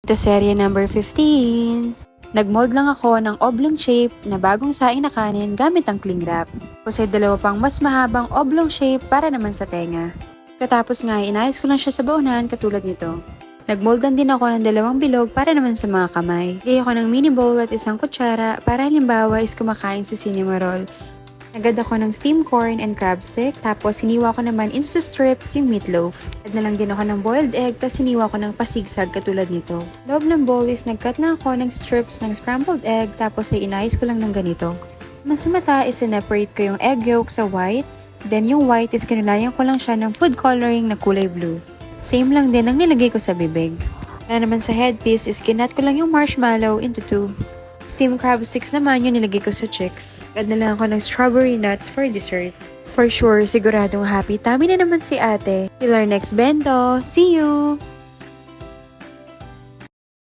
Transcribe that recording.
Ito serye number 15. Nagmold lang ako ng oblong shape na bagong saing na kanin gamit ang cling wrap. Tapos ay dalawa pang mas mahabang oblong shape para naman sa tenga. Katapos nga, inayos ko lang siya sa baunan katulad nito. Nagmoldan din ako ng dalawang bilog para naman sa mga kamay. Lagay ako ng mini bowl at isang kutsara para halimbawa is kumakain sa cinema roll. Nagad ako ng steamed corn and crab stick, tapos hiniwa ko naman into strips yung meatloaf. Add na lang din ako ng boiled egg, tapos hiniwa ko ng pasigsag katulad nito. Loob ng bowl is nagcut lang ako ng strips ng scrambled egg, tapos ay inayos ko lang ng ganito. Mas sa mata is separate ko yung egg yolk sa white, then yung white is kinulayan ko lang siya ng food coloring na kulay blue. Same lang din ang nilagay ko sa bibig. Para naman sa headpiece is kinat ko lang yung marshmallow into 2. Steamed crab sticks naman yung nilagay ko sa chicks. Add na lang ako ng strawberry nuts for dessert. For sure, siguradong happy tummy na naman si ate. Till our next bento. See you!